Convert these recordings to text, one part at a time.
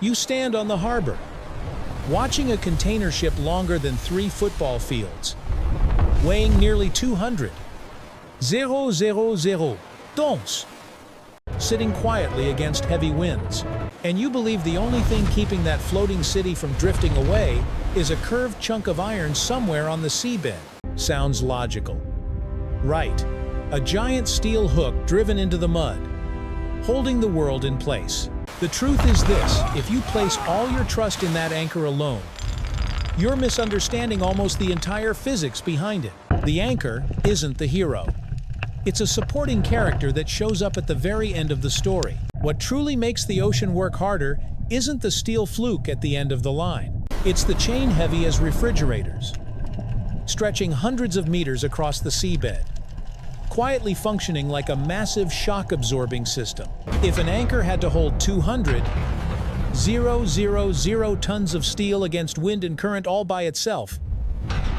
You stand on the harbor, watching a container ship longer than 3 football fields, weighing nearly 200,000 tons, sitting quietly against heavy winds. And you believe the only thing keeping that floating city from drifting away is a curved chunk of iron somewhere on the seabed. Sounds logical. Right. A giant steel hook driven into the mud, holding the world in place. The truth is this: if you place all your trust in that anchor alone, you're misunderstanding almost the entire physics behind it. The anchor isn't the hero. It's a supporting character that shows up at the very end of the story. What truly makes the ocean work harder isn't the steel fluke at the end of the line. It's the chain heavy as refrigerators, stretching hundreds of meters across the seabed, quietly functioning like a massive shock-absorbing system. If an anchor had to hold 200,000 tons of steel against wind and current all by itself,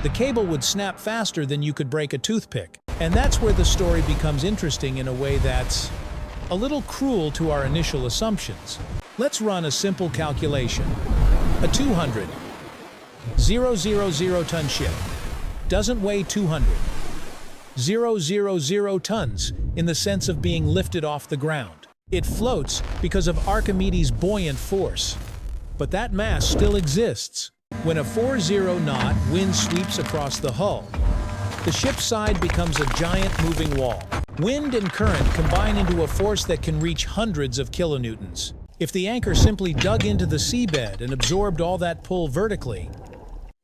the cable would snap faster than you could break a toothpick. And that's where the story becomes interesting in a way that's a little cruel to our initial assumptions. Let's run a simple calculation. A 200,000 ton ship doesn't weigh 200,000 tons in the sense of being lifted off the ground. It floats because of Archimedes' buoyant force. But that mass still exists. When a 40-knot wind sweeps across the hull, the ship's side becomes a giant moving wall. Wind and current combine into a force that can reach hundreds of kilonewtons. If the anchor simply dug into the seabed and absorbed all that pull vertically,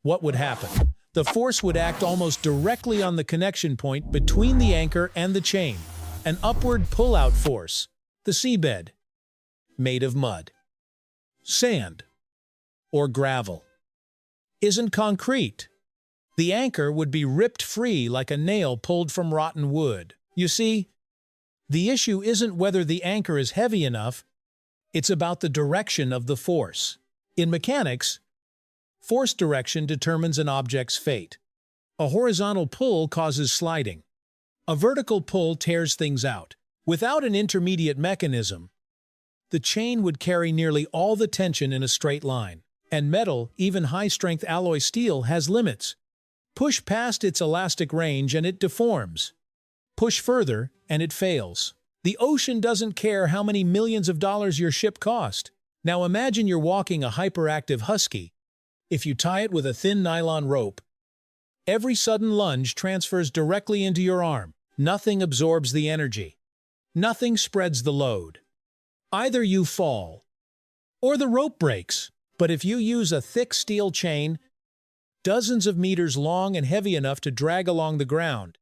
what would happen? The force would act almost directly on the connection point between the anchor and the chain, an upward pull-out force. The seabed, made of mud, sand, or gravel, isn't concrete. The anchor would be ripped free like a nail pulled from rotten wood. You see, the issue isn't whether the anchor is heavy enough, it's about the direction of the force. In mechanics, force direction determines an object's fate. A horizontal pull causes sliding. A vertical pull tears things out. Without an intermediate mechanism, the chain would carry nearly all the tension in a straight line. And metal, even high-strength alloy steel, has limits. Push past its elastic range and it deforms. Push further and it fails. The ocean doesn't care how many millions of dollars your ship cost. Now imagine you're walking a hyperactive husky. If you tie it with a thin nylon rope, every sudden lunge transfers directly into your arm. Nothing absorbs the energy. Nothing spreads the load. Either you fall, or the rope breaks. But if you use a thick steel chain, dozens of meters long and heavy enough to drag along the ground,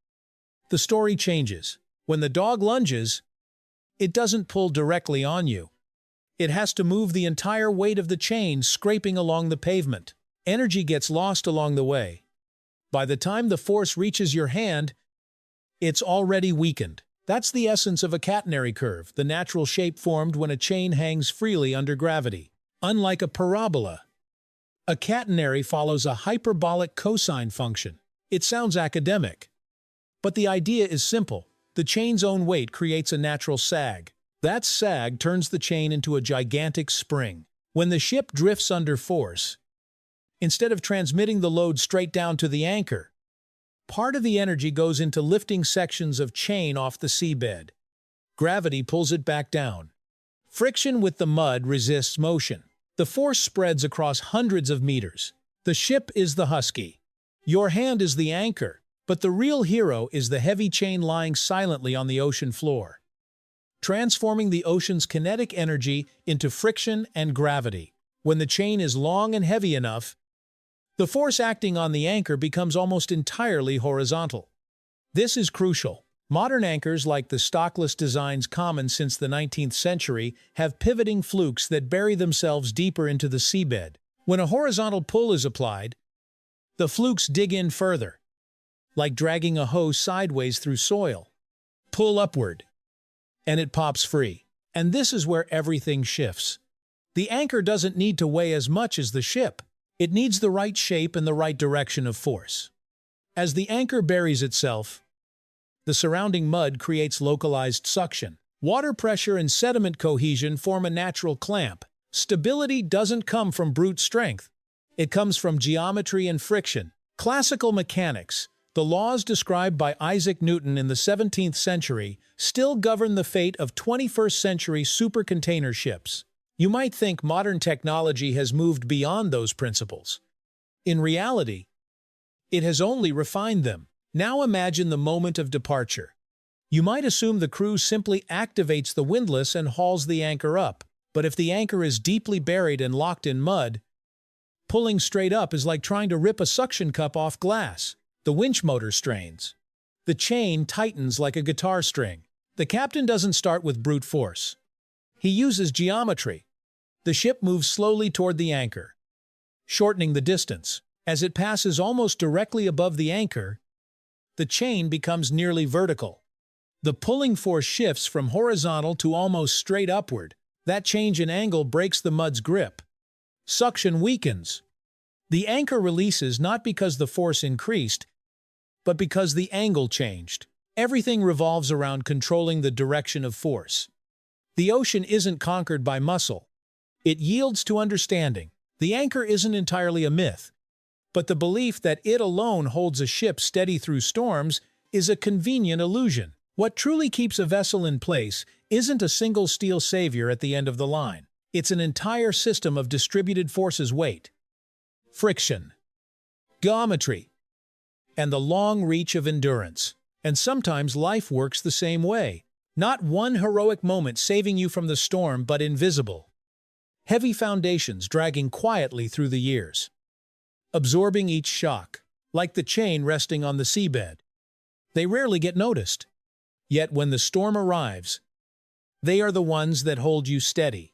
the story changes. When the dog lunges, it doesn't pull directly on you. It has to move the entire weight of the chain scraping along the pavement. Energy gets lost along the way. By the time the force reaches your hand, it's already weakened. That's the essence of a catenary curve, the natural shape formed when a chain hangs freely under gravity. Unlike a parabola, a catenary follows a hyperbolic cosine function. It sounds academic, but the idea is simple. The chain's own weight creates a natural sag. That sag turns the chain into a gigantic spring. When the ship drifts under force, instead of transmitting the load straight down to the anchor, part of the energy goes into lifting sections of chain off the seabed. Gravity pulls it back down. Friction with the mud resists motion. The force spreads across hundreds of meters. The ship is the husky. Your hand is the anchor, but the real hero is the heavy chain lying silently on the ocean floor, transforming the ocean's kinetic energy into friction and gravity. When the chain is long and heavy enough, the force acting on the anchor becomes almost entirely horizontal. This is crucial. Modern anchors, like the stockless designs common since the 19th century, have pivoting flukes that bury themselves deeper into the seabed. When a horizontal pull is applied, the flukes dig in further, like dragging a hose sideways through soil. Pull upward, and it pops free. And this is where everything shifts. The anchor doesn't need to weigh as much as the ship. It needs the right shape and the right direction of force. As the anchor buries itself, the surrounding mud creates localized suction. Water pressure and sediment cohesion form a natural clamp. Stability doesn't come from brute strength. It comes from geometry and friction. Classical mechanics, the laws described by Isaac Newton in the 17th century, still govern the fate of 21st century supercontainer ships. You might think modern technology has moved beyond those principles. In reality, it has only refined them. Now imagine the moment of departure. You might assume the crew simply activates the windlass and hauls the anchor up. But if the anchor is deeply buried and locked in mud, pulling straight up is like trying to rip a suction cup off glass. The winch motor strains. The chain tightens like a guitar string. The captain doesn't start with brute force. He uses geometry. The ship moves slowly toward the anchor, shortening the distance. As it passes almost directly above the anchor, the chain becomes nearly vertical. The pulling force shifts from horizontal to almost straight upward. That change in angle breaks the mud's grip. Suction weakens. The anchor releases not because the force increased, but because the angle changed. Everything revolves around controlling the direction of force. The ocean isn't conquered by muscle. It yields to understanding. The anchor isn't entirely a myth, but the belief that it alone holds a ship steady through storms is a convenient illusion. What truly keeps a vessel in place isn't a single steel savior at the end of the line. It's an entire system of distributed forces: weight, friction, geometry, and the long reach of endurance. And sometimes life works the same way. Not one heroic moment saving you from the storm, but invisible. Heavy foundations dragging quietly through the years, absorbing each shock, like the chain resting on the seabed. They rarely get noticed. Yet when the storm arrives, they are the ones that hold you steady.